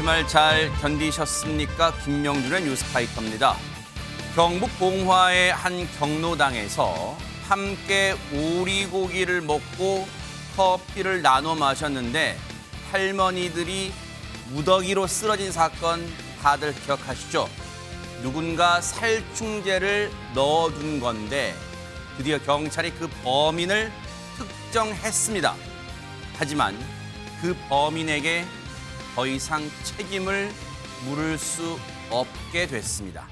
주말 잘 견디셨습니까? 김명준의 뉴스파이터입니다. 경북 봉화의 한 경로당에서 함께 오리고기를 먹고 커피를 나눠 마셨는데 할머니들이 무더기로 쓰러진 사건 다들 기억하시죠? 누군가 살충제를 넣어둔 건데 드디어 경찰이 그 범인을 특정했습니다. 하지만 그 범인에게 더 이상 책임을 물을 수 없게 됐습니다.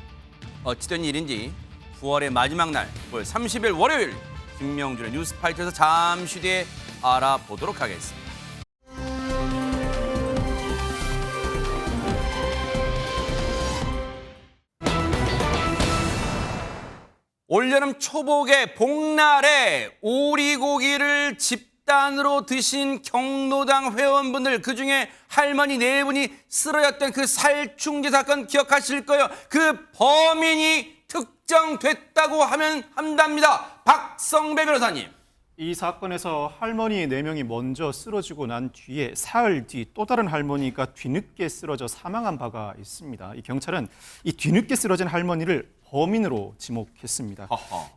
어찌된 일인지 9월의 마지막 날 9월 30일 월요일 김명준의 뉴스파이터에서 잠시 뒤에 알아보도록 하겠습니다. 올여름 초복의 복날에 오리고기를 집단으로 드신 경로당 회원분들, 그중에 할머니 4분이 쓰러졌던 그 살충제 사건 기억하실 거예요. 그 범인이 특정됐다고 하면 한답니다. 박성배 변호사님. 이 사건에서 할머니 4명이 먼저 쓰러지고 난 뒤에 사흘 뒤 또 다른 할머니가 뒤늦게 쓰러져 사망한 바가 있습니다. 이 경찰은 이 뒤늦게 쓰러진 할머니를 범인으로 지목했습니다.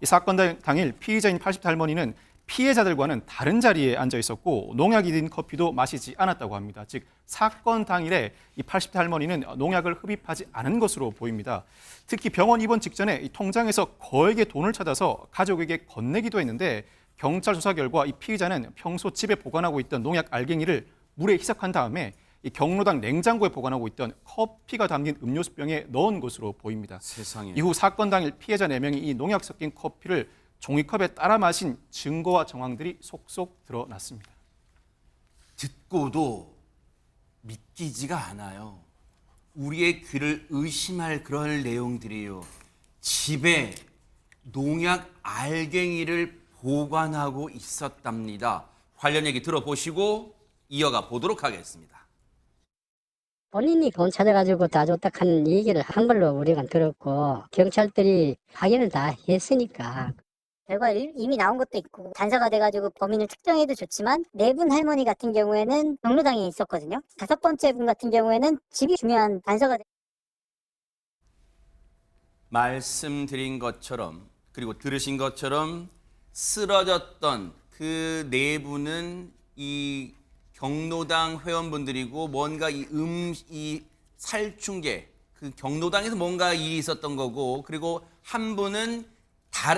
이 사건 당일 피의자인 80대 할머니는 피해자들과는 다른 자리에 앉아 있었고 농약이 든 커피도 마시지 않았다고 합니다. 즉 사건 당일에 이 80대 할머니는 농약을 흡입하지 않은 것으로 보입니다. 특히 병원 입원 직전에 이 통장에서 거액의 돈을 찾아서 가족에게 건네기도 했는데 경찰 조사 결과 이 피의자는 평소 집에 보관하고 있던 농약 알갱이를 물에 희석한 다음에 이 경로당 냉장고에 보관하고 있던 커피가 담긴 음료수병에 넣은 것으로 보입니다. 세상에. 이후 사건 당일 피해자 4명이 이 농약 섞인 커피를 종이컵에 따라 마신 증거와 정황들이 속속 드러났습니다. 듣고도 믿기지가 않아요. 우리의 귀를 의심할 그런 내용들이에요. 집에 농약 알갱이를 보관하고 있었답니다. 관련 얘기 들어보시고 이어가 보도록 하겠습니다. 본인이 돈 찾아가지고 다 줬다 하는 얘기를 한 걸로 우리가 들었고 경찰들이 확인을 다 했으니까 결과 이미 나온 것도 있고 단서가 돼가지고 범인을 특정해도 좋지만 4분 할머니 같은 경우에는 경로당에 있었거든요. 5번째 분 같은 경우에는 집이 중요한 단서가 말씀드린 것처럼 그리고 들으신 것처럼 쓰러졌던 그 4분은 이 경로당 회원분들이고 뭔가 이 살충제 그 경로당에서 뭔가 일이 있었던 거고, 그리고 한 분은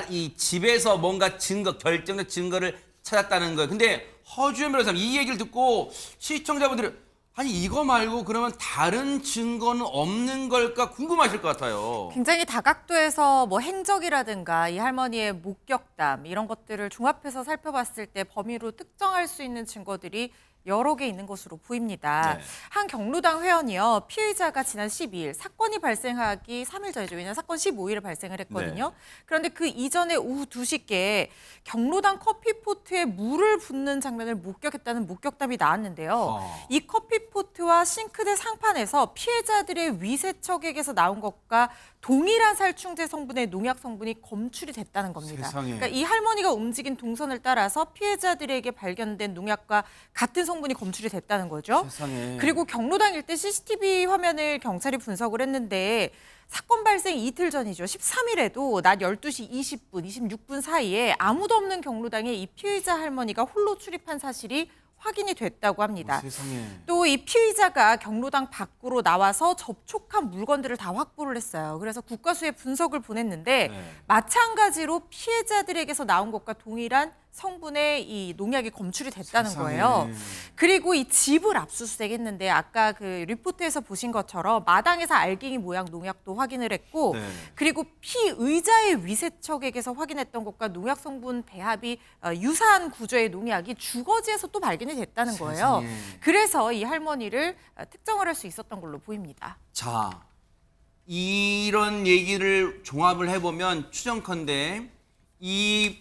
이 집에서 뭔가 결정적 증거를 찾았다는 거예요. 근데 허주현 변호사님, 이 얘기를 듣고 시청자분들이 아니 이거 말고 그러면 다른 증거는 없는 걸까 궁금하실 것 같아요. 굉장히 다각도에서 뭐 행적이라든가 이 할머니의 목격담 이런 것들을 종합해서 살펴봤을 때 범위로 특정할 수 있는 증거들이 여러 개 있는 것으로 보입니다. 네. 한 경로당 회원이요. 피의자가 지난 12일 사건이 발생하기 3일 전이죠. 왜냐하면 사건 15일에 발생을 했거든요. 네. 그런데 그 이전에 오후 2시께 경로당 커피포트에 물을 붓는 장면을 목격했다는 목격담이 나왔는데요. 이 커피포트와 싱크대 상판에서 피해자들의 위세척액에서 나온 것과 동일한 살충제 성분의 농약 성분이 검출이 됐다는 겁니다. 세상에. 그러니까 이 할머니가 움직인 동선을 따라서 피해자들에게 발견된 농약과 같은 성분이 검출이 됐다는 거죠. 세상에. 그리고 경로당 일대 CCTV 화면을 경찰이 분석을 했는데 사건 발생 이틀 전이죠. 13일에도 낮 12시 20분, 26분 사이에 아무도 없는 경로당에 이 피의자 할머니가 홀로 출입한 사실이 확인이 됐다고 합니다. 또 이 피의자가 경로당 밖으로 나와서 접촉한 물건들을 다 확보를 했어요. 그래서 국과수에 분석을 보냈는데 네. 마찬가지로 피해자들에게서 나온 것과 동일한 성분의 이 농약이 검출이 됐다는 거예요. 그리고 이 집을 압수수색했는데 아까 그 리포트에서 보신 것처럼 마당에서 알갱이 모양 농약도 확인을 했고 네. 그리고 피의자의 위세척액에서 확인했던 것과 농약 성분 배합이 유사한 구조의 농약이 주거지에서 또 발견이 됐다는 거예요. 세상에. 그래서 이 할머니를 특정을 할 수 있었던 걸로 보입니다. 자, 이런 얘기를 종합을 해보면 추정컨대 이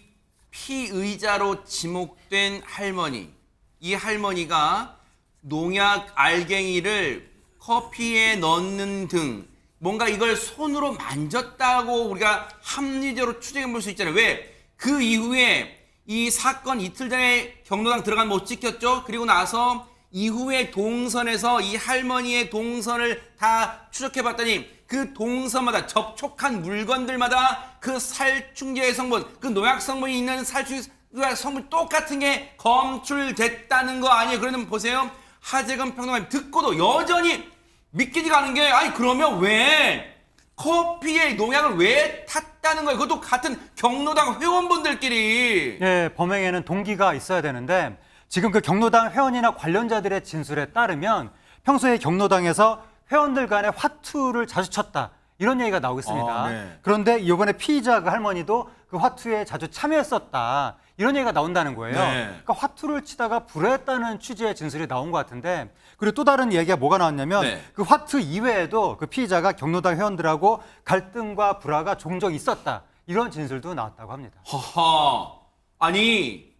피의자로 지목된 할머니, 이 할머니가 농약 알갱이를 커피에 넣는 등 뭔가 이걸 손으로 만졌다고 우리가 합리적으로 추정해 볼 수 있잖아요. 왜? 그 이후에 이 사건 이틀 전에 경로당 들어간 못 지켰죠? 그리고 나서 이후에 동선에서 이 할머니의 동선을 다 추적해봤더니 그 동선마다 접촉한 물건들마다 그 살충제 성분, 그 농약 성분이 있는 살충제 성분 똑같은 게 검출됐다는 거 아니에요? 그러면 보세요. 하재근 평론가님 듣고도 여전히 믿기지가 않은 게, 아니 그러면 왜 커피에 농약을 왜 탔다는 거예요? 그것도 같은 경로당 회원분들끼리. 예, 범행에는 동기가 있어야 되는데 지금 그 경로당 회원이나 관련자들의 진술에 따르면 평소에 경로당에서 회원들 간에 화투를 자주 쳤다. 이런 얘기가 나오고 있습니다. 네. 그런데 이번에 피의자 그 할머니도 그 화투에 자주 참여했었다. 이런 얘기가 나온다는 거예요. 네. 그러니까 화투를 치다가 불화했다는 취지의 진술이 나온 것 같은데, 그리고 또 다른 얘기가 뭐가 나왔냐면 네. 그 화투 이외에도 그 피의자가 경로당 회원들하고 갈등과 불화가 종종 있었다. 이런 진술도 나왔다고 합니다. 허허. 아니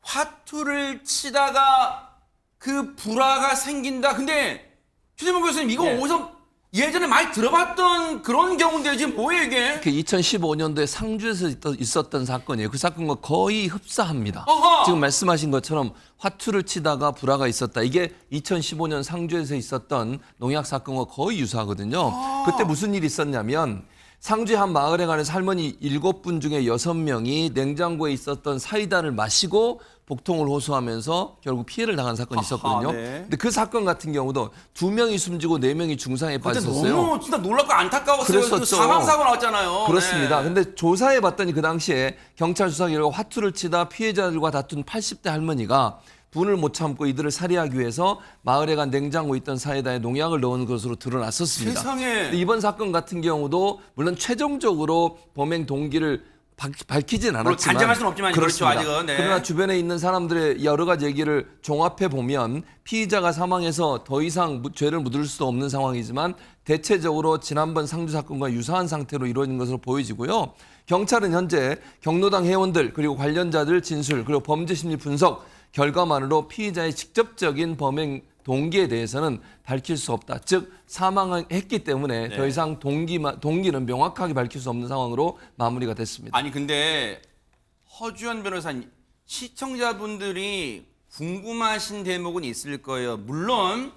화투를 치다가 그 불화가 생긴다. 근데 최재범 교수님 이거 네. 어디서 예전에 많이 들어봤던 그런 경우인데 지금 뭐예요 이게? 그 2015년도에 상주에서 있었던 사건이에요. 그 사건과 거의 흡사합니다. 어허! 지금 말씀하신 것처럼 화투를 치다가 불화가 있었다. 이게 2015년 상주에서 있었던 농약 사건과 거의 유사하거든요. 그때 무슨 일이 있었냐면 상주의 한 마을에 가는 할머니 7분 중에 6명이 냉장고에 있었던 사이다를 마시고 복통을 호소하면서 결국 피해를 당한 사건이 있었거든요. 네. 근데 그 사건 같은 경우도 2명이 숨지고 4명이 중상에 그때 빠졌어요. 너무 진짜 놀랍고 안타까웠어요. 그 그랬었죠. 사망사고 나왔잖아요. 그렇습니다. 네. 근데 조사해 봤더니 그 당시에 경찰 수사 결과 화투를 치다 피해자들과 다툰 80대 할머니가 분을 못 참고 이들을 살해하기 위해서 마을에 간 냉장고에 있던 사이다에 농약을 넣은 것으로 드러났었습니다. 세상에. 근데 이번 사건 같은 경우도 물론 최종적으로 범행 동기를 밝히진 않았지만 단정할 수는 없지만 그렇죠, 그렇습니다. 아직은. 네. 그러나 주변에 있는 사람들의 여러 가지 얘기를 종합해 보면 피의자가 사망해서 더 이상 죄를 묻을 수도 없는 상황이지만 대체적으로 지난번 상주 사건과 유사한 상태로 이루어진 것으로 보여지고요. 경찰은 현재 경로당 회원들 그리고 관련자들 진술 그리고 범죄 심리 분석 결과만으로 피의자의 직접적인 범행 동기에 대해서는 밝힐 수 없다. 즉 사망했기 때문에 네. 더 이상 동기는 명확하게 밝힐 수 없는 상황으로 마무리가 됐습니다. 아니 근데 허주연 변호사님 시청자분들이 궁금하신 대목은 있을 거예요. 물론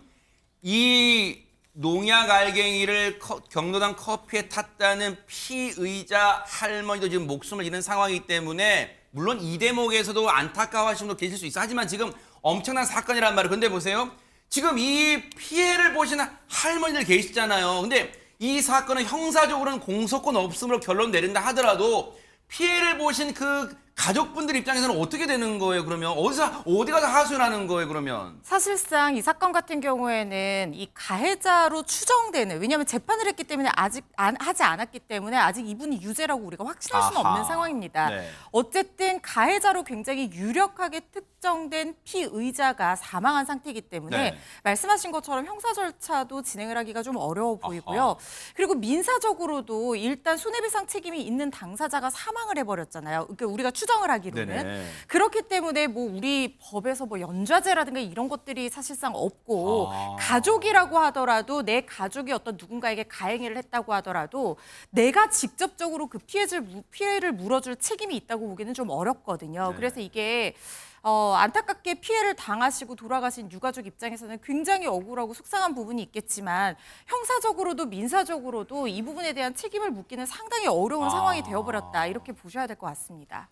이 농약 알갱이를 경로당 커피에 탔다는 피의자 할머니도 지금 목숨을 잃은 상황이기 때문에 물론 이 대목에서도 안타까워하시는 분도 계실 수 있어. 하지만 지금 엄청난 사건이란 말이에요. 근데 보세요. 지금 이 피해를 보시는 할머니들 계시잖아요. 근데 이 사건은 형사적으로는 공소권 없음으로 결론 내린다 하더라도 피해를 보신 그 가족분들 입장에서는 어떻게 되는 거예요? 그러면 어디 가서 하소연하는 거예요? 그러면 사실상 이 사건 같은 경우에는 이 가해자로 추정되는, 왜냐하면 재판을 했기 때문에 아직 하지 않았기 때문에 아직 이분이 유죄라고 우리가 확신할 수는 아하. 없는 상황입니다. 네. 어쨌든 가해자로 굉장히 유력하게 특정된 피의자가 사망한 상태이기 때문에 네. 말씀하신 것처럼 형사 절차도 진행을 하기가 좀 어려워 보이고요. 아하. 그리고 민사적으로도 일단 손해배상 책임이 있는 당사자가 사망을 해버렸잖아요. 그러니까 우리가 추정을 하기로는. 네네. 그렇기 때문에 뭐 우리 법에서 뭐 연좌제라든가 이런 것들이 사실상 없고 가족이라고 하더라도 내 가족이 어떤 누군가에게 가해를 했다고 하더라도 내가 직접적으로 그 피해를 물어줄 책임이 있다고 보기는 좀 어렵거든요. 네. 그래서 이게 안타깝게 피해를 당하시고 돌아가신 유가족 입장에서는 굉장히 억울하고 속상한 부분이 있겠지만 형사적으로도 민사적으로도 이 부분에 대한 책임을 묻기는 상당히 어려운 상황이 되어버렸다. 이렇게 보셔야 될 것 같습니다.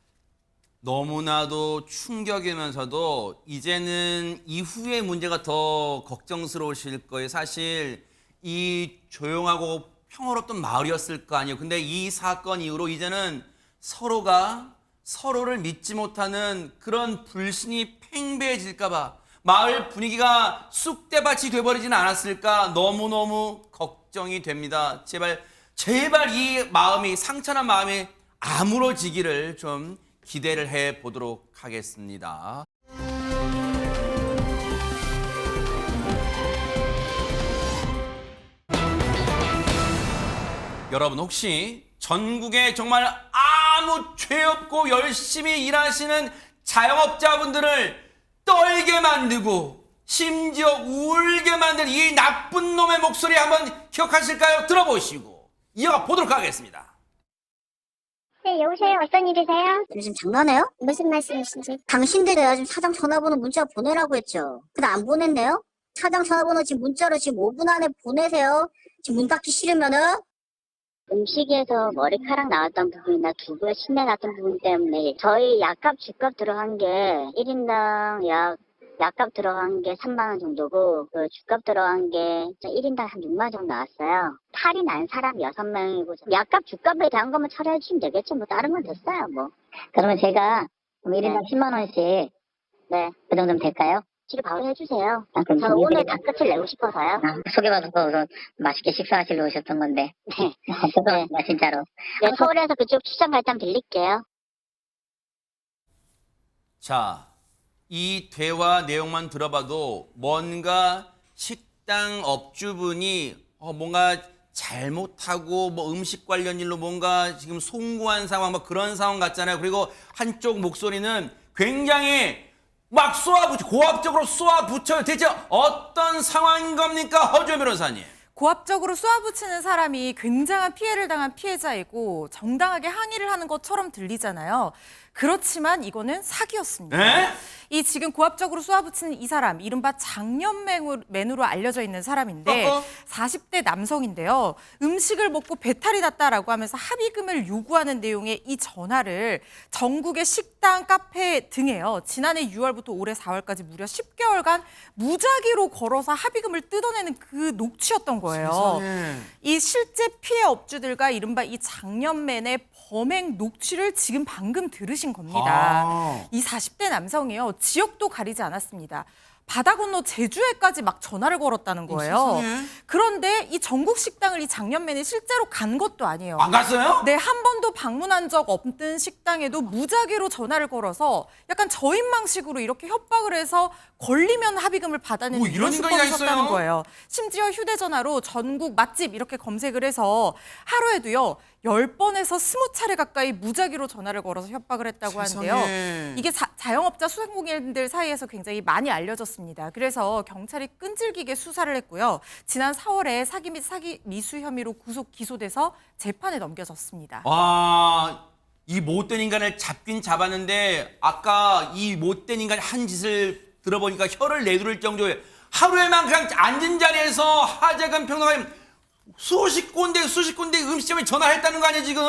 너무나도 충격이면서도 이제는 이후의 문제가 더 걱정스러우실 거예요. 사실 이 조용하고 평화롭던 마을이었을 거 아니에요. 근데 이 사건 이후로 이제는 서로가 서로를 믿지 못하는 그런 불신이 팽배해질까 봐 마을 분위기가 쑥대밭이 돼버리지는 않았을까 너무너무 걱정이 됩니다. 제발 이 마음이 상처난 마음이 아물어지기를 좀 기대를 해보도록 하겠습니다. 여러분 혹시 전국에 정말 아무 죄 없고 열심히 일하시는 자영업자분들을 떨게 만들고 심지어 울게 만든 이 나쁜 놈의 목소리 한번 기억하실까요? 들어보시고 이어가 보도록 하겠습니다. 네, 여보세요. 어떤 일이세요? 요즘 장난해요? 무슨 말씀이신지? 당신들이 내가 지금 사장 전화번호 문자 보내라고 했죠. 근데 안 보냈네요? 사장 전화번호 지금 문자로 지금 5분 안에 보내세요. 지금 문 닫기 싫으면은. 음식에서 머리카락 나왔던 부분이나 두부에 신내 났던 부분 때문에 저희 약값 주값 들어간 게 1인당 약값 들어간 게 3만 원 정도고 그 주값 들어간 게 1인당 한 6만 원 정도 나왔어요. 탈이 난 사람 6명이고 약값 주값에 대한 것만 처리해 주시면 되겠죠. 뭐 다른 건 됐어요. 뭐. 그러면 제가 1인당 10만 원씩 네, 그 정도면 될까요? 지금 바로 해주세요. 저는 오늘 다 끝을 내고 싶어서요. 소개받아서 우선 맛있게 식사하시러 오셨던 건데. 네. 죄송합니다, 진짜로. 네, 서울에서 그쪽 출장 갈 때 한번 들릴게요. 자, 이 대화 내용만 들어봐도 뭔가 식당 업주분이 뭔가 잘못하고 뭐 음식 관련 일로 뭔가 지금 송구한 상황 뭐 그런 상황 같잖아요. 그리고 한쪽 목소리는 굉장히 막 쏘아붙여 고압적으로 쏘아붙여요. 대체 어떤 상황인 겁니까, 허주현 변호사님? 고압적으로 쏘아붙이는 사람이 굉장한 피해를 당한 피해자이고 정당하게 항의를 하는 것처럼 들리잖아요. 그렇지만 이거는 사기였습니다. 에? 이 지금 고압적으로 쏘아붙이는 이 사람, 이른바 장년맨으로 알려져 있는 사람인데 40대 남성인데요. 음식을 먹고 배탈이 났다라고 하면서 합의금을 요구하는 내용의 이 전화를 전국의 식당, 카페 등에요. 지난해 6월부터 올해 4월까지 무려 10개월간 무작위로 걸어서 합의금을 뜯어내는 그 녹취였던 거예요. 세상에. 이 실제 피해 업주들과 이른바 이 장년맨의 범행 녹취를 지금 방금 들으신 겁니다. 이 40대 남성이요. 지역도 가리지 않았습니다. 바다 건너 제주에까지 막 전화를 걸었다는 거예요. 세상에. 그런데 이 전국 식당을 이 장년맨이 실제로 간 것도 아니에요. 안 갔어요? 네, 한 번도 방문한 적 없는 식당에도 무작위로 전화를 걸어서 약간 저인망식으로 이렇게 협박을 해서 걸리면 합의금을 받아내는 뭐 이런 이런 인간이 수법을 다 썼다는 있어요? 거예요. 심지어 휴대전화로 전국 맛집 이렇게 검색을 해서 하루에도요 10번에서 20차례 가까이 무작위로 전화를 걸어서 협박을 했다고 세상에. 하는데요. 이게 자영업자 소상공인들 사이에서 굉장히 많이 알려졌습니다. 그래서 경찰이 끈질기게 수사를 했고요. 지난 4월에 사기 및 사기 미수 혐의로 구속 기소돼서 재판에 넘겨졌습니다. 와, 이 못된 인간을 잡긴 잡았는데 아까 이 못된 인간이 한 짓을 들어보니까 혀를 내두를 정도의 하루에만 그냥 앉은 자리에서 하재근 평론가님 수십 군데 음식점에 전화했다는 거 아니에요 지금?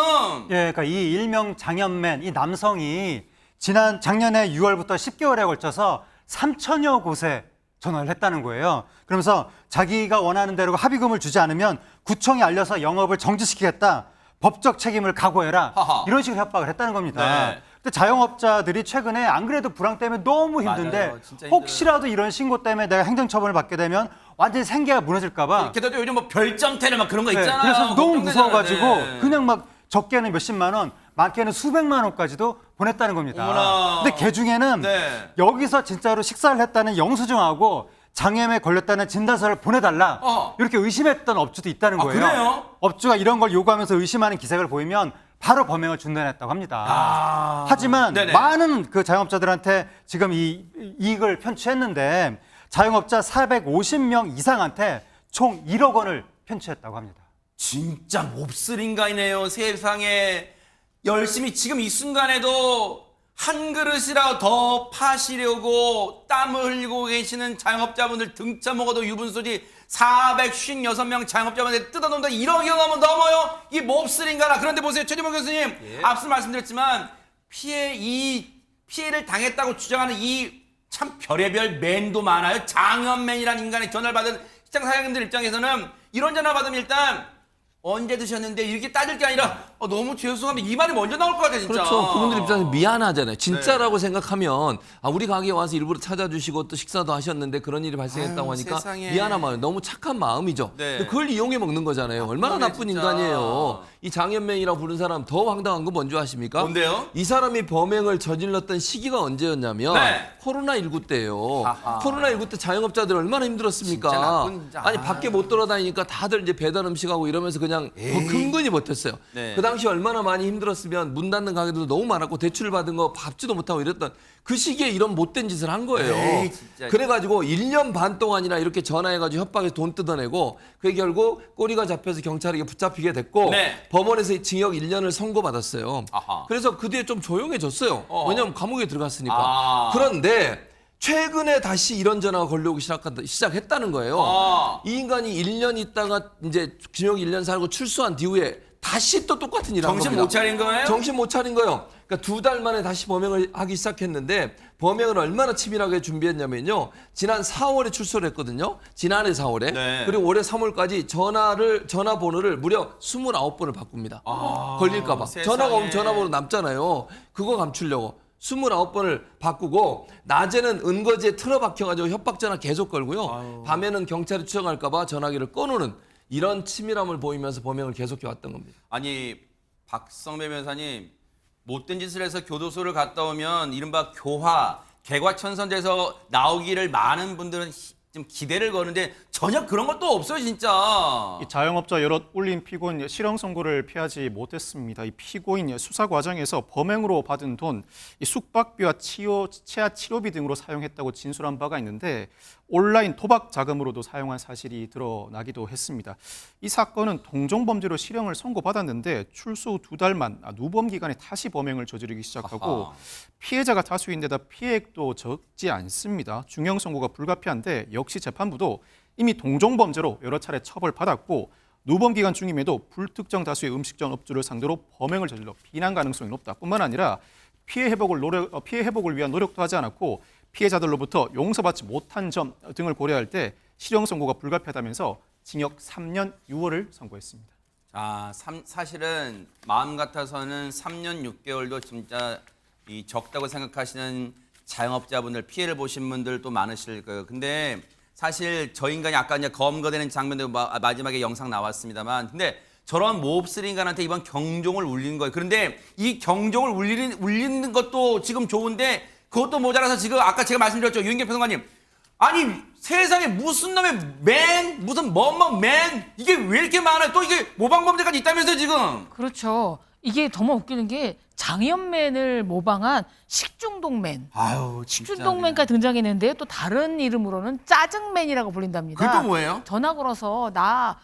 예, 그러니까 이 일명 장년맨, 이 남성이 지난 작년에 6월부터 10개월에 걸쳐서 3천여 곳에 전화를 했다는 거예요. 그러면서 자기가 원하는 대로 합의금을 주지 않으면 구청에 알려서 영업을 정지시키겠다. 법적 책임을 각오해라. 하하. 이런 식으로 협박을 했다는 겁니다. 네. 근데 자영업자들이 최근에 안 그래도 불황 때문에 너무 힘든데 맞아요. 진짜 힘들어요. 혹시라도 이런 신고 때문에 내가 행정처분을 받게 되면 완전히 생계가 무너질까 봐 게다가 요즘 뭐 별점태를 막 그런 거 네, 있잖아요. 그래서 너무 걱정되잖아요. 무서워가지고 네. 그냥 막 적게는 몇십만 원, 많게는 수백만 원까지도 보냈다는 겁니다. 어머나. 근데 그 중에는 네. 여기서 진짜로 식사를 했다는 영수증하고 장염에 걸렸다는 진단서를 보내달라 이렇게 의심했던 업주도 있다는 아, 거예요. 그래요? 업주가 이런 걸 요구하면서 의심하는 기색을 보이면 바로 범행을 중단했다고 합니다. 하지만 네네. 많은 그 자영업자들한테 지금 이 이익을 편취했는데 자영업자 450명 이상한테 총 1억 원을 편취했다고 합니다. 진짜 몹쓸 인간이네요. 세상에 열심히 지금 이 순간에도 한 그릇이라도 더 파시려고 땀을 흘리고 계시는 자영업자분들 등쳐 먹어도 유분수지 456명 자영업자분들 뜯어놓는다 1억이 넘어요. 이 몹쓸 인간아. 그런데 보세요. 최진봉 교수님. 앞서 말씀드렸지만 피해를 당했다고 주장하는 이 참 별의별 맨도 많아요. 장현맨이라는 인간의 전화를 받은 시장 사장님들 입장에서는 이런 전화 받으면 일단 언제 드셨는데 이렇게 따질 게 아니라 너무 죄송하면 이 말이 먼저 나올 것 같아요. 진짜. 그렇죠. 그분들 입장에서 미안하잖아요. 진짜라고 생각하면 우리 가게에 와서 일부러 찾아주시고 또 식사도 하셨는데 그런 일이 발생했다고 아유, 하니까 세상에. 미안한 마음, 너무 착한 마음이죠. 네. 근데 그걸 이용해 먹는 거잖아요. 얼마나 그러네, 나쁜 진짜. 인간이에요. 이 장현맨이라고 부른 사람 더 황당한 건 뭔지 아십니까? 뭔데요? 이 사람이 범행을 저질렀던 시기가 언제였냐면 네. 코로나19 때예요. 아하. 코로나19 때 자영업자들 얼마나 힘들었습니까? 진짜 나쁜 진짜. 아니 밖에 못 돌아다니니까 다들 이제 배달 음식하고 이러면서 그냥 근근히 버텼어요. 네. 그 당시 얼마나 많이 힘들었으면 문 닫는 가게들도 너무 많았고 대출 받은 거 갚지도 못하고 이랬던 그 시기에 이런 못된 짓을 한 거예요. 에이, 진짜. 그래가지고 1년 반 동안이나 이렇게 전화해가지고 협박해서 돈 뜯어내고 그게 결국 꼬리가 잡혀서 경찰에게 붙잡히게 됐고 네. 법원에서 징역 1년을 선고받았어요. 아하. 그래서 그 뒤에 좀 조용해졌어요. 왜냐하면 감옥에 들어갔으니까. 아. 그런데 최근에 다시 이런 전화가 걸려오기 시작했다는 거예요. 아. 이 인간이 1년 있다가 이제 징역 1년 살고 출소한 뒤에 다시 또 똑같은 일을 한 겁니다. 정신 못 차린 거예요? 정신 못 차린 거예요. 그러니까 2달 만에 다시 범행을 하기 시작했는데 범행을 얼마나 치밀하게 준비했냐면요. 지난 4월에 출소를 했거든요. 지난해 4월에. 네. 그리고 올해 3월까지 전화번호를 무려 29번을 바꿉니다. 걸릴까 봐. 세상에. 전화가 오면 전화번호 남잖아요. 그거 감추려고. 29번을 바꾸고 낮에는 은거지에 틀어박혀가지고 협박전화 계속 걸고요. 밤에는 경찰이 추적할까 봐 전화기를 꺼놓는 이런 치밀함을 보이면서 범행을 계속해왔던 겁니다. 아니 박성배 변호사님 못된 짓을 해서 교도소를 갔다 오면 이른바 교화, 개과천선돼서 나오기를 많은 분들은 좀 기대를 거는데 전혀 그런 것도 없어요 진짜. 이 자영업자 여럿 울린 피고인 실형 선고를 피하지 못했습니다. 이 피고인 수사 과정에서 범행으로 받은 돈, 이 숙박비와 치아 치료비 등으로 사용했다고 진술한 바가 있는데 온라인 도박 자금으로도 사용한 사실이 드러나기도 했습니다. 이 사건은 동종범죄로 실형을 선고받았는데 출소 후 2달만 누범 기간에 다시 범행을 저지르기 시작하고 아하. 피해자가 다수인데다 피해액도 적지 않습니다. 중형 선고가 불가피한데 역시 재판부도 이미 동종범죄로 여러 차례 처벌받았고 누범 기간 중임에도 불특정 다수의 음식점 업주를 상대로 범행을 저질러 비난 가능성이 높다. 뿐만 아니라 피해 회복을 위한 노력도 하지 않았고 피해자들로부터 용서받지 못한 점 등을 고려할 때 실형 선고가 불가피하다면서 징역 3년 6월을 선고했습니다. 자, 사실은 마음 같아서는 3년 6개월도 진짜 적다고 생각하시는 자영업자분들 피해를 보신 분들도 많으실 거예요. 근데 사실 저 인간이 아까 이제 검거되는 장면도 마지막에 영상 나왔습니다만 근데 저런 몹쓸 인간한테 이번 경종을 울린 거예요. 그런데 이 경종을 울리는 것도 지금 좋은데 그것도 모자라서 지금 아까 제가 말씀드렸죠. 유인경 평론가님. 아니 세상에 무슨 놈의 무슨 뭐뭐맨 이게 왜 이렇게 많아요? 또 이게 모방범죄까지 있다면서요 지금. 그렇죠. 이게 더 웃기는 게 장현맨을 모방한 식중독맨. 아유 진짜. 식중독맨까지 등장했는데 또 다른 이름으로는 짜증맨이라고 불린답니다. 그게 또 뭐예요? 전화 걸어서 나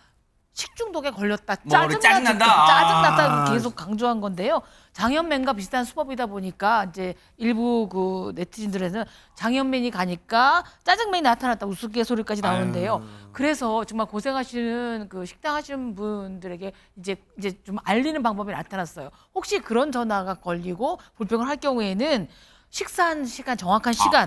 식중독에 걸렸다. 뭐를 짜증난다. 짜증났다고 계속 강조한 건데요. 장현맨과 비슷한 수법이다 보니까 이제 일부 그 네티즌들에는 장현맨이 가니까 짜증맨이 나타났다 우스갯소리까지 나오는데요. 그래서 정말 고생하시는 그 식당 하시는 분들에게 이제 좀 알리는 방법이 나타났어요. 혹시 그런 전화가 걸리고 불평을 할 경우에는 식사한 시간, 정확한 시간,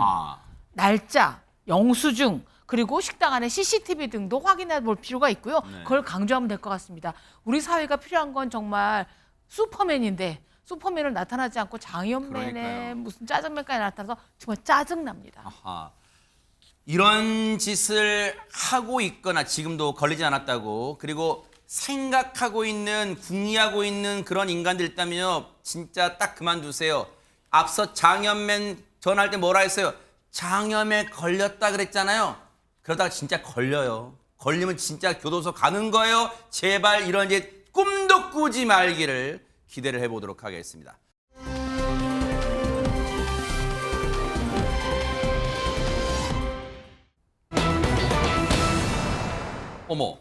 날짜, 영수증 그리고 식당 안에 CCTV 등도 확인해 볼 필요가 있고요. 네. 그걸 강조하면 될 것 같습니다. 우리 사회가 필요한 건 정말 슈퍼맨인데 슈퍼맨을 나타나지 않고 장현맨의 그러니까요. 무슨 짜증맨까지 나타나서 정말 짜증납니다. 아하. 이런 짓을 하고 있거나 지금도 걸리지 않았다고 그리고 생각하고 있는 궁리하고 있는 그런 인간들 있다면요 진짜 딱 그만두세요. 앞서 장현맨 전화할 때 뭐라 했어요? 장염에 걸렸다 그랬잖아요. 그러다가 진짜 걸려요. 걸리면 진짜 교도소 가는 거예요. 제발 이런 이제 꿈도 꾸지 말기를 기대를 해보도록 하겠습니다. 어머,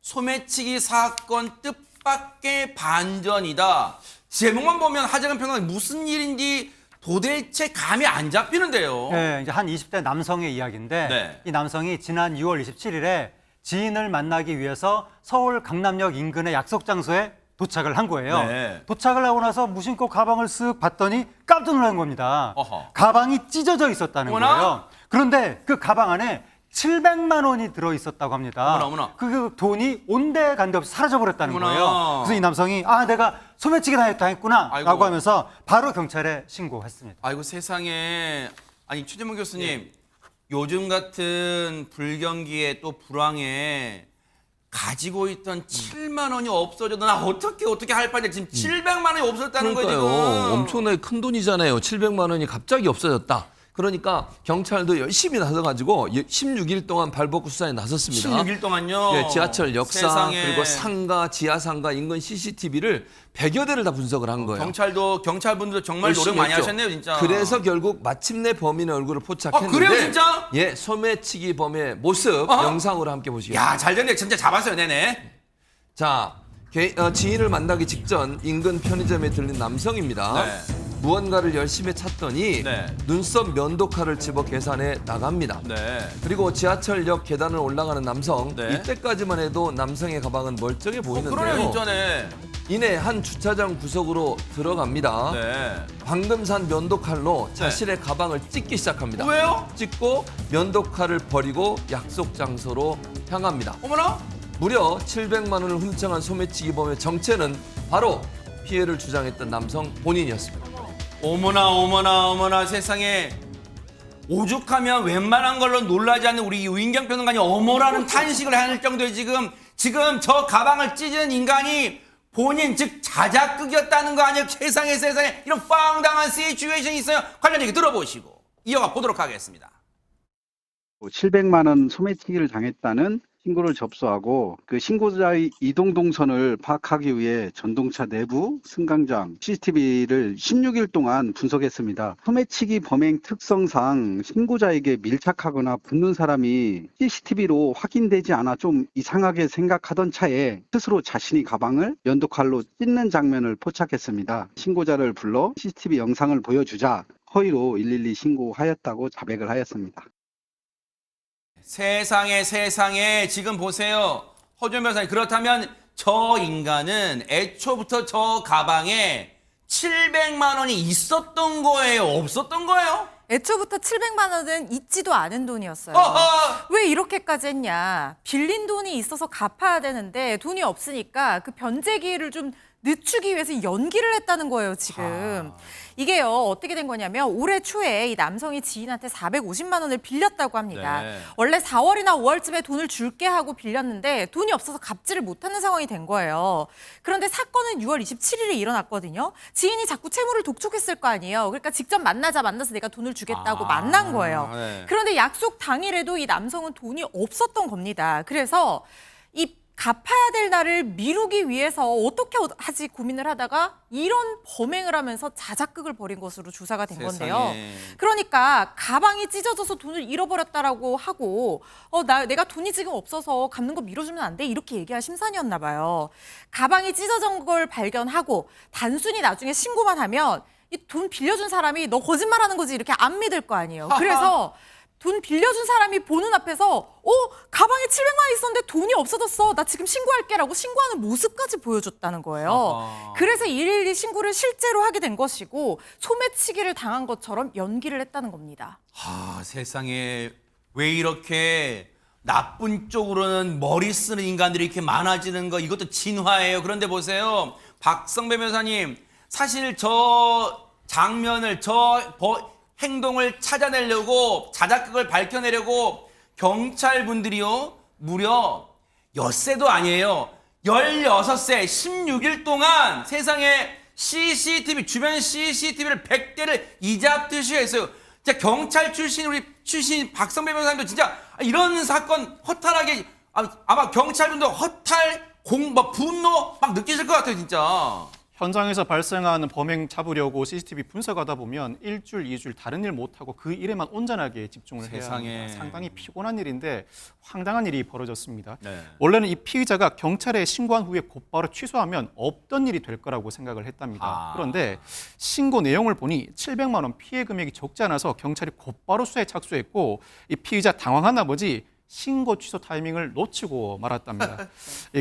소매치기 사건 뜻밖의 반전이다. 제목만 보면 하재근 평론가 무슨 일인지 도대체 감이 안 잡히는데요. 네, 이제 한 20대 남성의 이야기인데 네. 이 남성이 지난 6월 27일에 지인을 만나기 위해서 서울 강남역 인근의 약속 장소에 도착을 한 거예요. 네. 도착을 하고 나서 무심코 가방을 쓱 봤더니 깜짝 놀란 겁니다. 어허. 가방이 찢어져 있었다는 어머나? 거예요. 그런데 그 가방 안에 700만 원이 들어 있었다고 합니다. 어머나, 어머나. 그 돈이 온데간데 없이 사라져 버렸다는 어머나. 거예요. 그래서 이 남성이 내가 소매치기 당했구나 아이고. 라고 하면서 바로 경찰에 신고했습니다. 아이고 세상에. 아니 최재문 교수님 요즘 같은 불경기에 또 불황에 가지고 있던 7만 원이 없어져도 나 어떻게 할 판인데 지금 700만 원이 없었다는 거예요 지금. 엄청나게 큰 돈이잖아요. 700만 원이 갑자기 없어졌다. 그러니까 경찰도 열심히 나서가지고 16일 동안 발벗고 수사에 나섰습니다. 16일 동안요. 예, 지하철 역사 세상에. 그리고 상가, 지하상가, 인근 CCTV를 100여 대를 다 분석을 한 거예요. 경찰분들도 정말 노력 열심히 많이 했죠. 하셨네요 진짜. 그래서 결국 마침내 범인의 얼굴을 포착했는데 그래요 진짜? 예, 소매치기 범의 모습 어허. 영상으로 함께 보시겠습니다. 야, 잘 됐네. 진짜 잡았어요, 네네. 자, 지인을 만나기 직전 인근 편의점에 들린 남성입니다. 네. 무언가를 열심히 찾더니 네. 눈썹 면도칼을 집어 계산해 나갑니다. 네. 그리고 지하철역 계단을 올라가는 남성, 네. 이때까지만 해도 남성의 가방은 멀쩡해 그러네요, 보이는데요. 진짜네. 이내 한 주차장 구석으로 들어갑니다. 네. 방금 산 면도칼로 자신의 가방을 찢기 시작합니다. 왜요? 찢고 면도칼을 버리고 약속 장소로 향합니다. 어머나? 무려 700만 원을 훔쳐간 소매치기범의 정체는 바로 피해를 주장했던 남성 본인이었습니다. 어머나 세상에. 오죽하면 웬만한 걸로 놀라지 않는 우리 유인경 평론가님 어머라는 탄식을 할 정도에 지금 저 가방을 찢은 인간이 본인 즉 자작극이었다는 거 아니에요? 세상에 이런 황당한 시츄에이션이 있어요. 관련 얘기 들어보시고 이어가 보도록 하겠습니다. 700만 원 소매치기를 당했다는 신고를 접수하고 그 신고자의 이동 동선을 파악하기 위해 전동차 내부 승강장 CCTV를 16일 동안 분석했습니다. 소매치기 범행 특성상 신고자에게 밀착하거나 붙는 사람이 CCTV로 확인되지 않아 좀 이상하게 생각하던 차에 스스로 자신이 가방을 면도칼로 찢는 장면을 포착했습니다. 신고자를 불러 CCTV 영상을 보여주자 허위로 112 신고하였다고 자백을 하였습니다. 세상에 지금 보세요. 허준 변호사님, 그렇다면 저 인간은 애초부터 저 가방에 700만 원이 있었던 거예요? 없었던 거예요? 애초부터 700만 원은 있지도 않은 돈이었어요. 어허! 왜 이렇게까지 했냐? 빌린 돈이 있어서 갚아야 되는데 돈이 없으니까 그 변제 기일을 좀 늦추기 위해서 연기를 했다는 거예요, 지금. 이게요, 어떻게 된 거냐면 올해 초에 이 남성이 지인한테 450만 원을 빌렸다고 합니다. 네. 원래 4월이나 5월쯤에 돈을 줄게 하고 빌렸는데 돈이 없어서 갚지를 못하는 상황이 된 거예요. 그런데 사건은 6월 27일에 일어났거든요. 지인이 자꾸 채무를 독촉했을 거 아니에요. 그러니까 직접 만나서 내가 돈을 주겠다고 만난 거예요. 네. 그런데 약속 당일에도 이 남성은 돈이 없었던 겁니다. 그래서 이 갚아야 될 날을 미루기 위해서 어떻게 하지 고민을 하다가 이런 범행을 하면서 자작극을 벌인 것으로 조사가 된 건데요. 세상에. 그러니까 가방이 찢어져서 돈을 잃어버렸다라고 하고 내가 돈이 지금 없어서 갚는 거 미뤄주면 안 돼? 이렇게 얘기할 심산이었나 봐요. 가방이 찢어진 걸 발견하고 단순히 나중에 신고만 하면 이 돈 빌려준 사람이 너 거짓말하는 거지 이렇게 안 믿을 거 아니에요. 그래서 돈 빌려준 사람이 보는 앞에서 가방에 700만 원 있었는데 돈이 없어졌어. 나 지금 신고할게라고 신고하는 모습까지 보여줬다는 거예요. 아하. 그래서 112 신고를 실제로 하게 된 것이고 소매치기를 당한 것처럼 연기를 했다는 겁니다. 세상에 왜 이렇게 나쁜 쪽으로는 머리 쓰는 인간들이 이렇게 많아지는 거 이것도 진화예요. 그런데 보세요. 박성배 변호사님, 사실 저 장면을 행동을 찾아내려고 자작극을 밝혀내려고 경찰분들이요 무려 엿새도 아니에요. 16세 16일 동안 세상에 CCTV 주변 CCTV를 100대를 이잡듯이 했어요. 진짜 경찰 출신 박성배 변호사님도 진짜 이런 사건 허탈하게 아마 경찰분도 허탈 분노 막 느끼실 것 같아요, 진짜. 현장에서 발생하는 범행 잡으려고 CCTV 분석하다 보면 일주일, 2주일 다른 일 못하고 그 일에만 온전하게 집중을 세상에. 해야 합니다. 상당히 피곤한 일인데 황당한 일이 벌어졌습니다. 네. 원래는 이 피의자가 경찰에 신고한 후에 곧바로 취소하면 없던 일이 될 거라고 생각을 했답니다. 그런데 신고 내용을 보니 700만 원 피해 금액이 적지 않아서 경찰이 곧바로 수사에 착수했고 이 피의자 당황한 나머지 신고 취소 타이밍을 놓치고 말았답니다.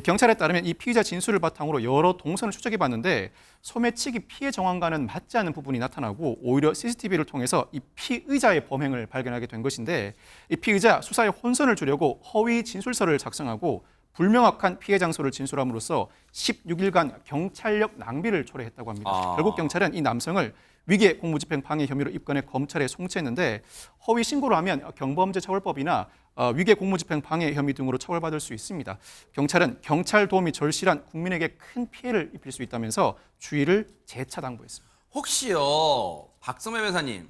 경찰에 따르면 이 피의자 진술을 바탕으로 여러 동선을 추적해봤는데 소매치기 피해 정황과는 맞지 않는 부분이 나타나고 오히려 CCTV를 통해서 이 피의자의 범행을 발견하게 된 것인데 이 피의자 수사에 혼선을 주려고 허위 진술서를 작성하고 불명확한 피해 장소를 진술함으로써 16일간 경찰력 낭비를 초래했다고 합니다. 결국 경찰은 이 남성을 위계 공무집행 방해 혐의로 입건해 검찰에 송치했는데 허위 신고를 하면 경범죄 처벌법이나 위계 공무집행 방해 혐의 등으로 처벌받을 수 있습니다. 경찰은 경찰 도움이 절실한 국민에게 큰 피해를 입힐 수 있다면서 주의를 재차 당부했습니다. 혹시요, 박성배 변호사님,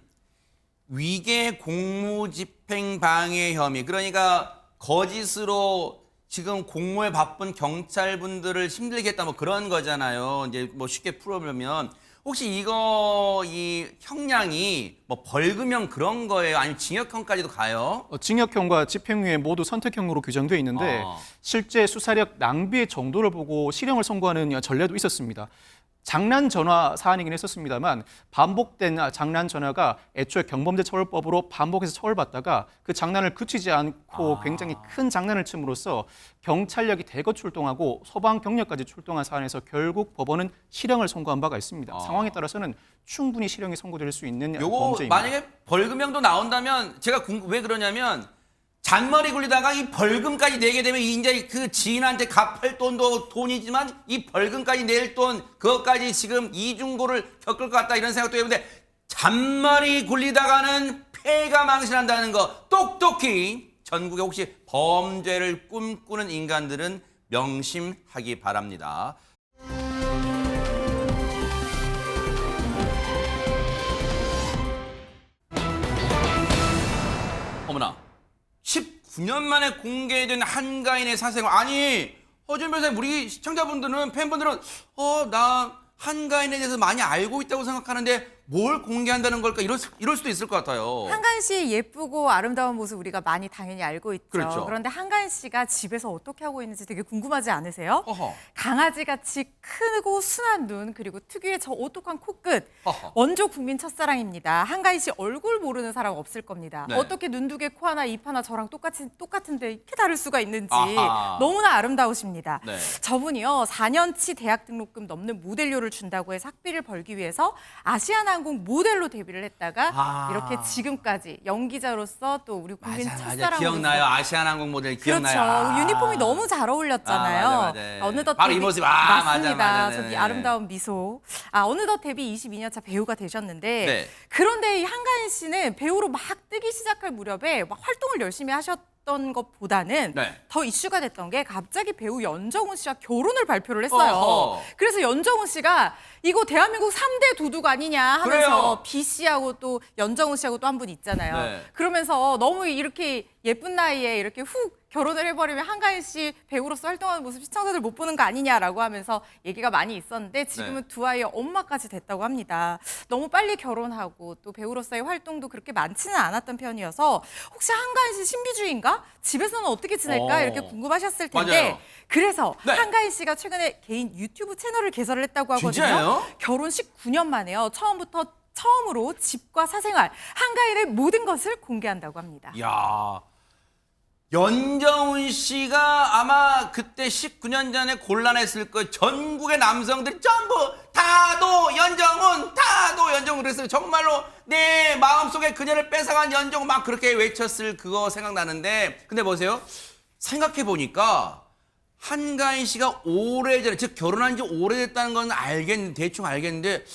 위계 공무집행 방해 혐의, 그러니까 거짓으로 지금 공무에 바쁜 경찰분들을 힘들게 했다 뭐 그런 거잖아요. 이제 뭐 쉽게 풀어보면 혹시 이 형량이 뭐 벌금형 그런 거예요? 아니면 징역형까지도 가요? 징역형과 집행유예 모두 선택형으로 규정되어 있는데 아. 실제 수사력 낭비의 정도를 보고 실형을 선고하는 전례도 있었습니다. 장난 전화 사안이긴 했었습니다만 반복된 장난 전화가 애초에 경범죄처벌법으로 반복해서 처벌받다가 그 장난을 그치지 않고 굉장히 큰 장난을 침으로써 경찰력이 대거 출동하고 소방 경력까지 출동한 사안에서 결국 법원은 실형을 선고한 바가 있습니다. 상황에 따라서는 충분히 실형이 선고될 수 있는 요거 범죄입니다. 만약에 벌금형도 나온다면 제가 왜 그러냐면 잔머리 굴리다가 이 벌금까지 내게 되면 이제 그 지인한테 갚을 돈도 돈이지만 이 벌금까지 낼 돈 그것까지 지금 이중고를 겪을 것 같다 이런 생각도 해보는데 잔머리 굴리다가는 폐가 망신한다는 거 똑똑히 전국에 혹시 범죄를 꿈꾸는 인간들은 명심하기 바랍니다. 어머나 19년 만에 공개된 한가인의 사생활. 아니 허준 변호사님, 우리 시청자분들은 팬분들은 나 한가인에 대해서 많이 알고 있다고 생각하는데 뭘 공개한다는 걸까 이럴 수도 있을 것 같아요. 한가인 씨의 예쁘고 아름다운 모습 우리가 많이 당연히 알고 있죠. 그렇죠. 그런데 한가인 씨가 집에서 어떻게 하고 있는지 되게 궁금하지 않으세요? 허허. 강아지같이 크고 순한 눈 그리고 특유의 저 오똑한 코끝. 허허. 원조 국민 첫사랑입니다. 한가인 씨 얼굴 모르는 사람 없을 겁니다. 네. 어떻게 눈 두 개, 코 하나, 입 하나 저랑 똑같은데 이렇게 다를 수가 있는지 아하. 너무나 아름다우십니다. 네. 저분이요 4년치 대학 등록금 넘는 모델료를 준다고 해서 학비를 벌기 위해서 아시아나항공 모델로 데뷔를 했다가 이렇게 지금까지 연기자로서 또 우리 국민 첫사랑으로서 기억나요. 아시아나항공 모델 그렇죠. 기억나요. 유니폼이 너무 잘 어울렸잖아요. 맞아. 어느덧 바로 이 데뷔- 모습. 맞습니다. 맞아. 저기 네. 아름다운 미소. 어느덧 데뷔 22년차 배우가 되셨는데 네. 그런데 이 한가인 씨는 배우로 막 뜨기 시작할 무렵에 막 활동을 열심히 하셨던 것보다는 네. 더 이슈가 됐던 게 갑자기 배우 연정훈 씨와 결혼을 발표를 했어요. 어허. 그래서 연정훈 씨가 이거 대한민국 3대 도둑 아니냐 하면서 그래요. B 씨하고 또 연정훈 씨하고 또 한 분 있잖아요. 네. 그러면서 너무 이렇게 예쁜 나이에 이렇게 훅 결혼을 해버리면 한가인 씨 배우로서 활동하는 모습 시청자들 못 보는 거 아니냐라고 하면서 얘기가 많이 있었는데 지금은 네. 두 아이의 엄마까지 됐다고 합니다. 너무 빨리 결혼하고 또 배우로서의 활동도 그렇게 많지는 않았던 편이어서 혹시 한가인 씨 신비주의인가? 집에서는 어떻게 지낼까? 이렇게 궁금하셨을 텐데 맞아요. 그래서 네. 한가인 씨가 최근에 개인 유튜브 채널을 개설을 했다고 하거든요. 진짜예요? 결혼 19년 만에요. 처음으로 집과 사생활, 한가인의 모든 것을 공개한다고 합니다. 야, 연정훈 씨가 아마 그때 19년 전에 곤란했을 거예요. 전국의 남성들이 전부 다도 연정훈 그랬어요. 정말로 내 마음속에 그녀를 뺏어간 연정훈 막 그렇게 외쳤을 그거 생각나는데 근데 보세요. 생각해 보니까 한가인 씨가 오래전에 즉 결혼한 지 오래됐다는 건 대충 알겠는데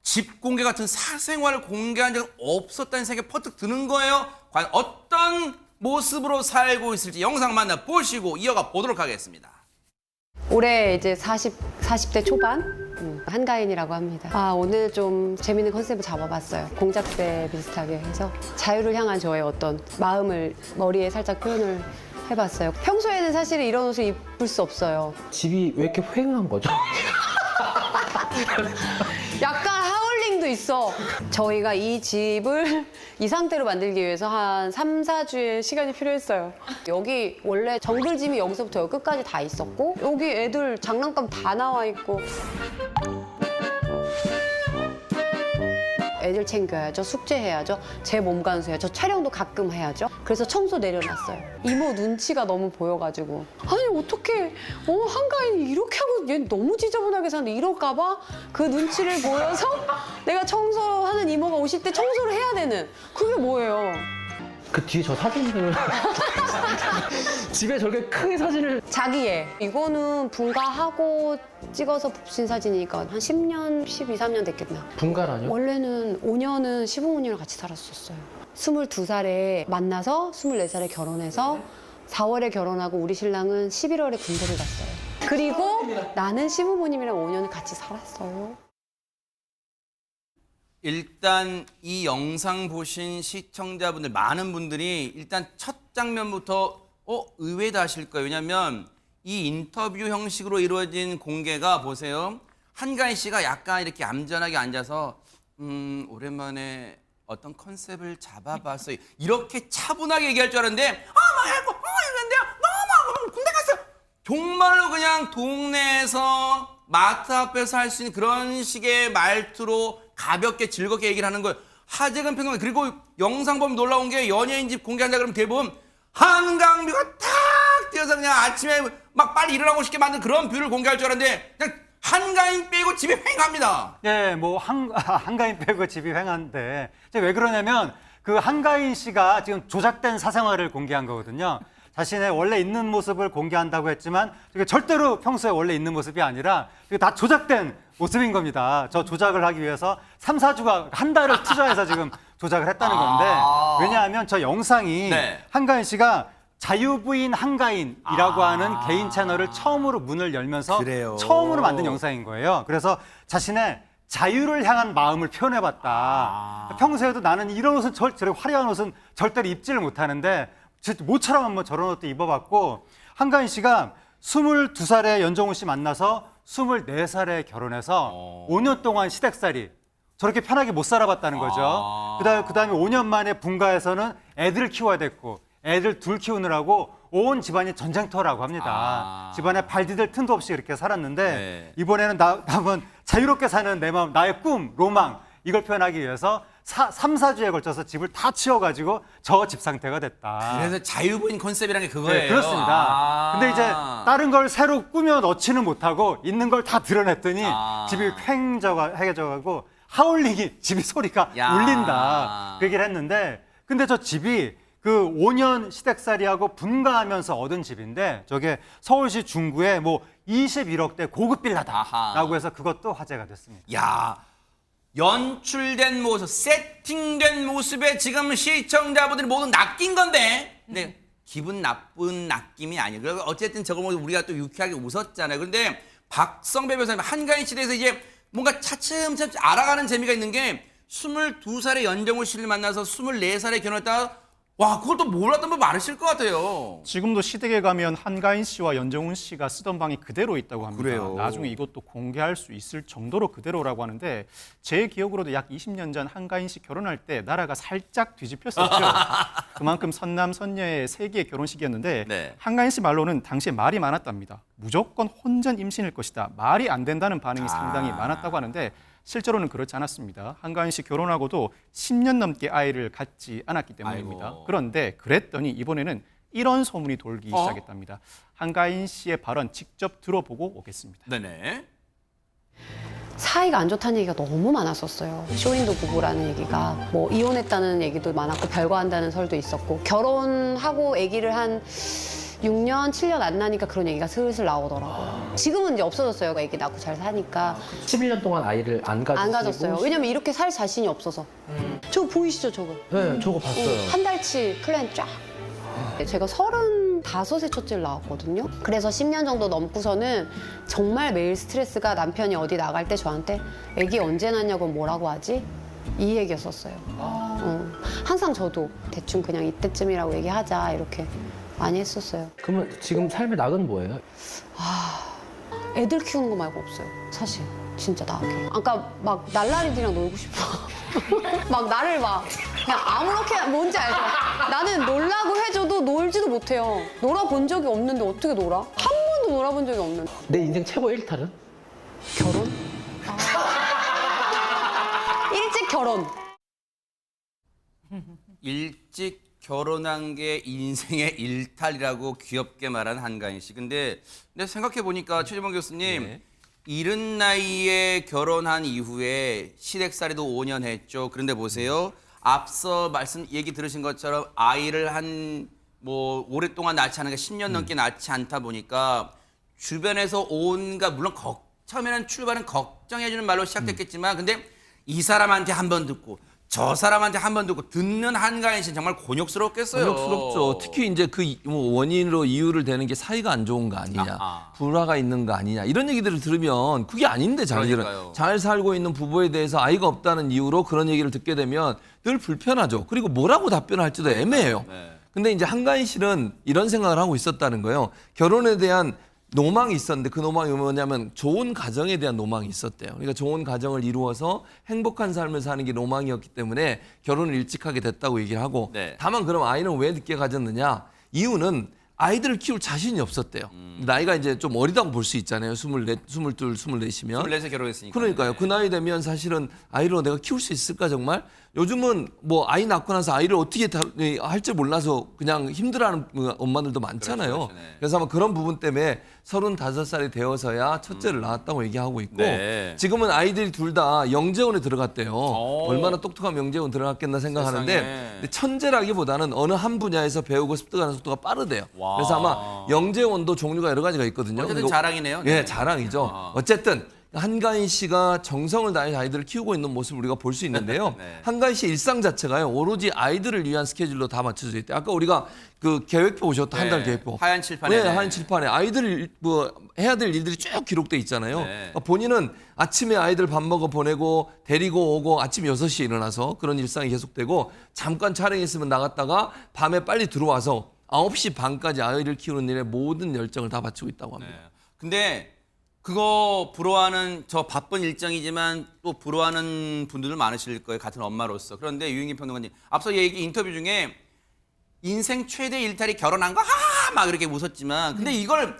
집 공개 같은 사생활을 공개한 적은 없었다는 생각이 퍼뜩 드는 거예요. 과연 어떤 모습으로 살고 있을지 영상 만나보시고 이어가 보도록 하겠습니다. 올해 이제 40대 초반 한가인이라고 합니다. 오늘 좀 재밌는 컨셉을 잡아봤어요. 공작새 비슷하게 해서 자유를 향한 저의 어떤 마음을 머리에 살짝 표현을 해봤어요. 평소에는 사실 이런 옷을 입을 수 없어요. 집이 왜 이렇게 휑한 거죠? 약간 하울링도 있어. 저희가 이 집을 이 상태로 만들기 위해서 한 3, 4주의 시간이 필요했어요. 여기 원래 정글짐이 여기서부터 여기 끝까지 다 있었고 여기 애들 장난감 다 나와 있고 애들 챙겨야죠. 숙제해야죠. 제 몸 간수해야죠. 촬영도 가끔 해야죠. 그래서 청소 내려놨어요. 이모 눈치가 너무 보여가지고 아니 어떻게 한가인이 이렇게 하고 얘 너무 지저분하게 사는데 이럴까 봐 그 눈치를 보여서 내가 청소하는 이모가 오실 때 청소를 해야 되는 그게 뭐예요. 그 뒤에 저 사진들 집에 저렇게 크게 사진을 자기애 이거는 분가하고 찍어서 붙인 사진이니까 한 10년, 12, 13년 됐겠나. 분가라뇨? 원래는 5년은 시부모님이랑 같이 살았었어요. 22살에 만나서 24살에 결혼해서 4월에 결혼하고 우리 신랑은 11월에 군대를 갔어요. 그리고 나는 시부모님이랑 5년을 같이 살았어요. 일단 이 영상 보신 시청자분들 많은 분들이 일단 첫 장면부터 의외다 하실 거예요. 왜냐하면 이 인터뷰 형식으로 이루어진 공개가 보세요. 한가인 씨가 약간 이렇게 얌전하게 앉아서 오랜만에 어떤 컨셉을 잡아봤어요. 이렇게 차분하게 얘기할 줄 알았는데 이랬는데요. 너무 군대 갔어요. 정말로 그냥 동네에서 마트 앞에서 할 수 있는 그런 식의 말투로 가볍게 즐겁게 얘기를 하는 거예요. 하재근 평론가 그리고 영상 보면 놀라운 게 연예인 집 공개한다 그러면 대부분 한강뷰가 탁 뛰어서 그냥 아침에 막 빨리 일어나고 싶게 만든 그런 뷰를 공개할 줄 알았는데 그냥 한가인 빼고 집에 횡합니다. 예, 뭐 한가인 빼고 집이 횡한데 왜 그러냐면 그 한가인 씨가 지금 조작된 사생활을 공개한 거거든요. 자신의 원래 있는 모습을 공개한다고 했지만 이게 절대로 평소에 원래 있는 모습이 아니라 이게 다 조작된 모습인 겁니다. 저 조작을 하기 위해서 3, 4주가 한 달을 투자해서 지금 조작을 했다는 건데 왜냐하면 저 영상이 네. 한가인 씨가 자유부인 한가인이라고 하는 개인 채널을 처음으로 문을 열면서 그래요. 처음으로 만든 영상인 거예요. 그래서 자신의 자유를 향한 마음을 표현해봤다. 평소에도 나는 이런 옷은 저렇게 화려한 옷은 절대로 입지를 못하는데 모처럼 한번 저런 옷도 입어봤고 한가인 씨가 22살에 연정훈 씨 만나서 24살에 결혼해서 5년 동안 시댁살이 저렇게 편하게 못 살아봤다는 거죠. 그다음에 5년 만에 분가에서는 애들을 키워야 됐고 애들 둘 키우느라고 온 집안이 전쟁터라고 합니다. 집안에 발 디딜 틈도 없이 이렇게 살았는데 네. 이번에는 한번 자유롭게 사는 내 마음, 나의 꿈, 로망 이걸 표현하기 위해서 3, 4주에 걸쳐서 집을 다 치워가지고 저 집 상태가 됐다. 그래서 자유부인 컨셉이라는 게 그거예요. 네, 그렇습니다. 근데 이제 다른 걸 새로 꾸며 넣지는 못하고 있는 걸 다 드러냈더니 집이 횡해져가고 하울링이 집이 소리가 울린다. 그 얘기를 했는데 근데 저 집이 그 5년 시댁살이하고 분가하면서 얻은 집인데 저게 서울시 중구에 뭐 21억대 고급 빌라다라고 해서 그것도 화제가 됐습니다. 야, 연출된 모습, 세팅된 모습에 지금 시청자분들이 모두 낚인 건데, 근데 기분 나쁜 낚임이 아니에요. 그리고 어쨌든 저걸 보고 우리가 또 유쾌하게 웃었잖아요. 그런데 박성배 변호사님 한가인 씨에 대해서 이제 뭔가 차츰차츰 알아가는 재미가 있는 게 22살의 연정훈 씨를 만나서 24살에 결혼했다가 와, 그걸 또 몰랐던 분 많으실 것 같아요. 지금도 시댁에 가면 한가인 씨와 연정훈 씨가 쓰던 방이 그대로 있다고 합니다. 그래요? 나중에 이것도 공개할 수 있을 정도로 그대로라고 하는데 제 기억으로도 약 20년 전 한가인 씨 결혼할 때 나라가 살짝 뒤집혔었죠. 그만큼 선남 선녀의 세기의 결혼식이었는데 네. 한가인 씨 말로는 당시에 말이 많았답니다. 무조건 혼전 임신일 것이다. 말이 안 된다는 반응이 상당히 많았다고 하는데 실제로는 그렇지 않았습니다. 한가인 씨 결혼하고도 10년 넘게 아이를 갖지 않았기 때문입니다. 아이고. 그런데 그랬더니 이번에는 이런 소문이 돌기 시작했답니다. 한가인 씨의 발언 직접 들어보고 오겠습니다. 네네. 사이가 안 좋다는 얘기가 너무 많았었어요. 쇼윈도 부부라는 얘기가 뭐 이혼했다는 얘기도 많았고 별거한다는 설도 있었고 결혼하고 아기를 한 6년, 7년 안 나니까 그런 얘기가 슬슬 나오더라고요. 지금은 이제 없어졌어요. 애기 낳고 잘 사니까. 11년 동안 아이를 안 가지고 안 가졌어요. 왜냐면 이렇게 살 자신이 없어서. 저거 보이시죠, 저거? 네, 저거 봤어요. 한 달치 플랜 쫙. 제가 35세 첫째를 낳았거든요. 그래서 10년 정도 넘고서는 정말 매일 스트레스가 남편이 어디 나갈 때 저한테 애기 언제 낳냐고 뭐라고 하지? 이 얘기였었어요. 항상 저도 대충 그냥 이때쯤이라고 얘기하자 이렇게 많이 했었어요. 그러면 지금 삶의 낙은 뭐예요? 애들 키우는 거 말고 없어요. 사실 진짜 나게. 아까 막 날라리들이랑 놀고 싶어. 막 나를 막 그냥 아무렇게 뭔지 알죠? 나는 놀라고 해줘도 놀지도 못해요. 놀아본 적이 없는데 어떻게 놀아? 한 번도 놀아본 적이 없는데. 내 인생 최고 일탈은? 결혼? 일찍 결혼. 일찍 결혼한 게 인생의 일탈이라고 귀엽게 말한 한가인 씨. 근데 생각해 보니까 최재범 교수님 이른 나이에 결혼한 이후에 시댁살이도 5년 했죠. 그런데 보세요. 앞서 얘기 들으신 것처럼 아이를 한 뭐 오랫동안 낳지 않은 게 10년 넘게 낳지 않다 보니까 주변에서 온갖 물론 처음에는 출발은 걱정해주는 말로 시작됐겠지만 근데 이 사람한테 한 번 듣고 저 사람한테 한 번 듣고 듣는 한가인 씨는 정말 곤욕스럽겠어요. 곤욕스럽죠. 특히 이제 그 원인으로 이유를 대는 게 사이가 안 좋은 거 아니냐, 불화가 있는 거 아니냐 이런 얘기들을 들으면 그게 아닌데 자기들은 그러니까요. 잘 살고 있는 부부에 대해서 아이가 없다는 이유로 그런 얘기를 듣게 되면 늘 불편하죠. 그리고 뭐라고 답변을 할지도 애매해요. 네. 근데 이제 한가인 씨는 이런 생각을 하고 있었다는 거예요. 결혼에 대한 노망이 있었는데 그 노망이 뭐냐면 좋은 가정에 대한 노망이 있었대요. 그러니까 좋은 가정을 이루어서 행복한 삶을 사는 게 노망이었기 때문에 결혼을 일찍 하게 됐다고 얘기를 하고 네. 다만 그럼 아이는 왜 늦게 가졌느냐? 이유는 아이들을 키울 자신이 없었대요. 나이가 이제 좀 어리다고 볼 수 있잖아요. 24, 24이면. 24세 결혼했으니까. 그러니까요. 네. 그 나이 되면 사실은 아이를 내가 키울 수 있을까 정말? 요즘은 뭐 아이 낳고 나서 아이를 어떻게 할 줄 몰라서 그냥 힘들어하는 엄마들도 많잖아요. 그렇죠, 네. 그래서 아마 그런 부분 때문에 35살이 되어서야 첫째를 낳았다고 얘기하고 있고 네. 지금은 아이들이 둘 다 영재원에 들어갔대요. 오. 얼마나 똑똑한 영재원 들어갔겠나 생각하는데 세상에. 근데 천재라기보다는 어느 한 분야에서 배우고 습득하는 속도가 빠르대요. 와. 그래서 아마 영재원도 종류가 여러 가지가 있거든요. 어쨌든 그리고- 자랑이네요. 예, 네. 자랑이죠. 아. 어쨌든 한가인 씨가 정성을 다해 아이들을 키우고 있는 모습을 우리가 볼 수 있는데요. 네. 한가인 씨의 일상 자체가요. 오로지 아이들을 위한 스케줄로 다 맞춰져 있대요. 아까 우리가 그 계획표 보셨다. 한 달 네. 계획표. 하얀 칠판에. 네, 하얀 칠판에 아이들 뭐 해야 될 일들이 쭉 기록돼 있잖아요. 네. 그러니까 본인은 아침에 아이들 밥 먹어 보내고 데리고 오고 아침 6시에 일어나서 그런 일상이 계속되고 잠깐 촬영했으면 나갔다가 밤에 빨리 들어와서 9시 반까지 아이를 키우는 일에 모든 열정을 다 바치고 있다고 합니다. 네. 근데 그거 부러워하는 저 바쁜 일정이지만 또 부러워하는 분들도 많으실 거예요. 같은 엄마로서. 그런데 유인기 평론가님 앞서 얘기 인터뷰 중에 인생 최대 일탈이 결혼한 거 막 이렇게 웃었지만 근데 이걸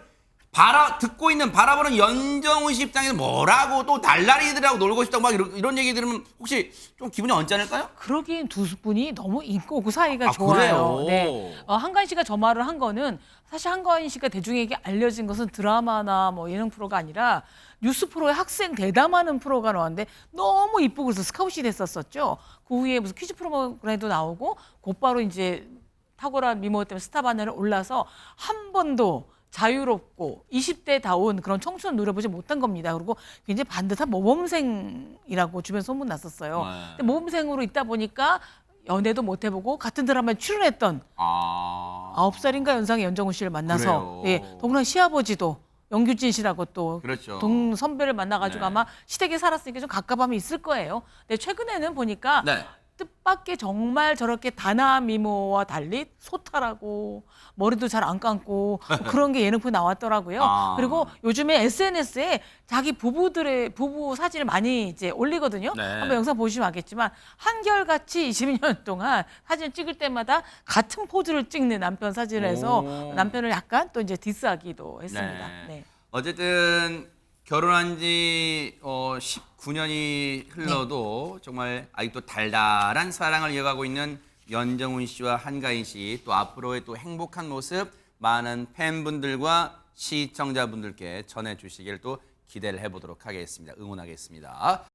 듣고 있는 바라보는 연정훈 씨 입장에서 뭐라고 또 달라리들하고 놀고 싶다고 막 이런 얘기 들으면 혹시 좀 기분이 언짢을까요? 그러기엔 두 분이 너무 인고 그 사이가 아, 좋아요. 그래요? 네. 한가인 씨가 저 말을 한 거는 사실 한가인 씨가 대중에게 알려진 것은 드라마나 뭐 예능 프로가 아니라 뉴스 프로에 학생 대담하는 프로가 나왔는데 너무 이쁘고 그래서 스카웃이 됐었었죠. 그 후에 무슨 퀴즈 프로그램도 나오고 곧바로 이제 탁월한 미모 때문에 스타 반열에 올라서 한 번도 자유롭고 20대다운 그런 청춘을 누려보지 못한 겁니다. 그리고 굉장히 반듯한 모범생이라고 주변 소문 났었어요. 네. 근데 모범생으로 있다 보니까 연애도 못 해보고 같은 드라마에 출연했던 9살인가 연상의 연정훈 씨를 만나서 그래요. 예, 동랑 시아버지도 영규진 씨라고 또 그렇죠. 동 선배를 만나가지고 네. 아마 시댁에 살았으니까 좀 가깝함이 있을 거예요. 근데 최근에는 보니까 네. 뜻밖의 정말 저렇게 단아한 미모와 달리 소탈하고 머리도 잘 안 감고 뭐 그런 게 예능프로 나왔더라고요. 아. 그리고 요즘에 SNS에 자기 부부 사진을 많이 이제 올리거든요. 네. 한번 영상 보시면 알겠지만 한결같이 20년 동안 사진 찍을 때마다 같은 포즈를 찍는 남편 사진을 해서 오. 남편을 약간 또 이제 디스하기도 했습니다. 네. 네. 어쨌든 결혼한 지 19년이 흘러도 정말 아직도 달달한 사랑을 이어가고 있는 연정훈 씨와 한가인 씨, 또 앞으로의 또 행복한 모습 많은 팬분들과 시청자분들께 전해주시길 또 기대를 해보도록 하겠습니다. 응원하겠습니다.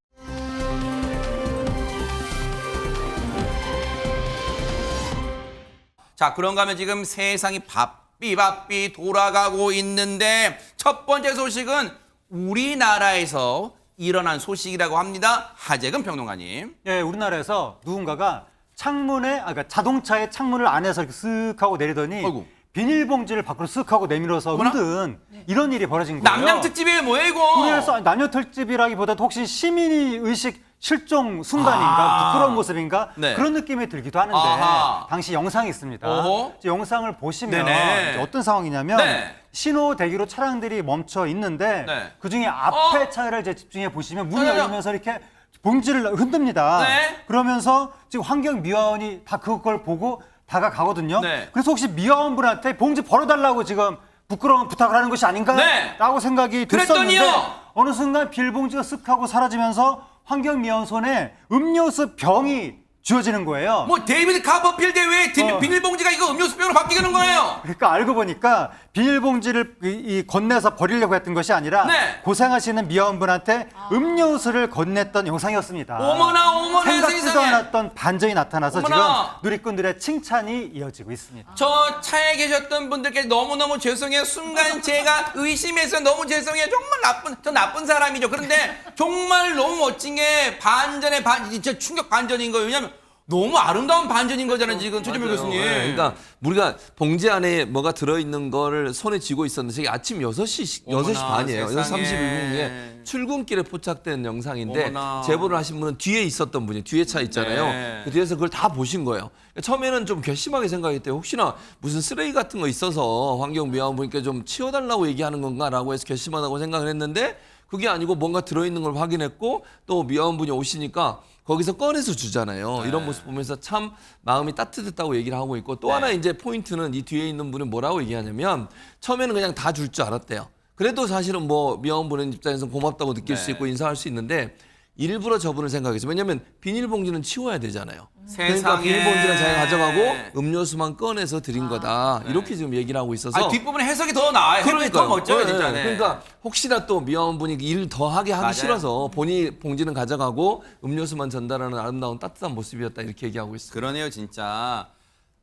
자, 그런가 하면 지금 세상이 바삐 돌아가고 있는데 첫 번째 소식은 우리나라에서 일어난 소식이라고 합니다. 하재근 평론가님. 예, 우리나라에서 누군가가 그러니까 자동차의 창문을 안에서 이렇게 쓱 하고 내리더니 아이고. 비닐봉지를 밖으로 쓱 하고 내밀어서 어머나? 흔든 이런 일이 벌어진 거예요. 남양 특집이에요, 뭐야 이거? 그래서 남녀 특집이라기보다도 혹시 시민의 의식 실종 순간인가 부끄러운 모습인가 네. 그런 느낌이 들기도 하는데 아하. 당시 영상이 있습니다. 어허. 이제 영상을 보시면 네네. 이제 어떤 상황이냐면 네. 신호 대기로 차량들이 멈춰 있는데 네. 그중에 앞에 차를 이제 집중해 보시면 문이 네, 네. 열리면서 이렇게 봉지를 흔듭니다. 네. 그러면서 지금 환경미화원이 다 그걸 보고 다가가거든요. 네. 그래서 혹시 미화원분한테 봉지 벌어달라고 지금 부끄러운 부탁을 하는 것이 아닌가? 네. 라고 생각이 들었었는데 그랬더니요. 어느 순간 비닐봉지가 쓱 하고 사라지면서 환경미화원 손에 음료수 병이 쥐어지는 거예요. 뭐 데이비드 카퍼필드 왜 어. 비닐봉지가 이거 음료수병으로 바뀌는 거예요? 그러니까 알고 보니까 비닐봉지를 건네서 버리려고 했던 것이 아니라 네. 고생하시는 미화원분한테 음료수를 건넸던 영상이었습니다. 어머나 생각지도 세상에. 않았던 반전이 나타나서 어머나. 지금 누리꾼들의 칭찬이 이어지고 있습니다. 저 차에 계셨던 분들께 너무너무 죄송해요. 순간 제가 의심해서 너무 죄송해요. 정말 나쁜 사람이죠. 그런데 정말 너무 멋진 게 진짜 충격 반전인 거예요. 왜냐면 너무 아름다운 반전인 거잖아요, 지금 최준표 맞아요. 교수님. 네, 그러니까 우리가 봉지 안에 뭐가 들어있는 거를 손에 쥐고 있었는데 저게 아침 6시 어머나, 반이에요. 6시 세상에. 31분에 출근길에 포착된 영상인데 어머나. 제보를 하신 분은 뒤에 있었던 분이 뒤에 차 있잖아요. 네. 그 뒤에서 그걸 다 보신 거예요. 처음에는 좀 괘씸하게 생각했대요. 혹시나 무슨 쓰레기 같은 거 있어서 환경미화원분께 좀 치워달라고 얘기하는 건가라고 해서 괘씸하다고 생각을 했는데 그게 아니고 뭔가 들어있는 걸 확인했고 또 미화원분이 오시니까 거기서 꺼내서 주잖아요. 네. 이런 모습 보면서 참 마음이 따뜻했다고 얘기를 하고 있고 또 하나 이제 포인트는 이 뒤에 있는 분은 뭐라고 얘기하냐면 처음에는 그냥 다 줄 줄 알았대요. 그래도 사실은 뭐 미화원분의 입장에서 고맙다고 느낄 수 있고 인사할 수 있는데 일부러 저분을 생각했죠. 왜냐하면 비닐봉지는 치워야 되잖아요. 그러니까 세상에. 비닐봉지는 자기가 가져가고 음료수만 꺼내서 드린 거다. 이렇게 지금 얘기를 하고 있어서. 뒷부분에 해석이 더 나아요. 해석이 더 멋져요, 네, 진짜. 네. 그러니까 혹시나 또 미화원분이 일 더하게 하기 맞아요. 싫어서 본인이 봉지는 가져가고 음료수만 전달하는 아름다운 따뜻한 모습이었다 이렇게 얘기하고 있습니다. 그러네요, 진짜.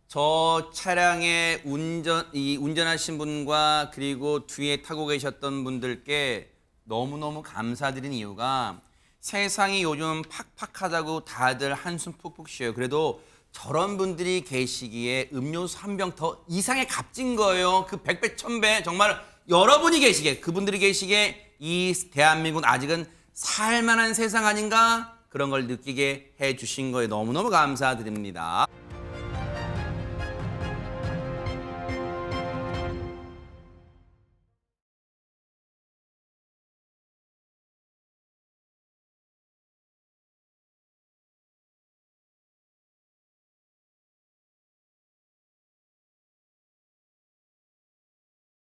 저 차량에 운전하신 분과 그리고 뒤에 타고 계셨던 분들께 너무너무 감사드린 이유가 세상이 요즘 팍팍하다고 다들 한숨 푹푹 쉬어요. 그래도 저런 분들이 계시기에 음료수 한 병 더 이상의 값진 거예요. 그 100배, 1000배 정말 여러분이 계시기에 그분들이 계시기에 이 대한민국은 아직은 살만한 세상 아닌가 그런 걸 느끼게 해주신 거에 너무너무 감사드립니다.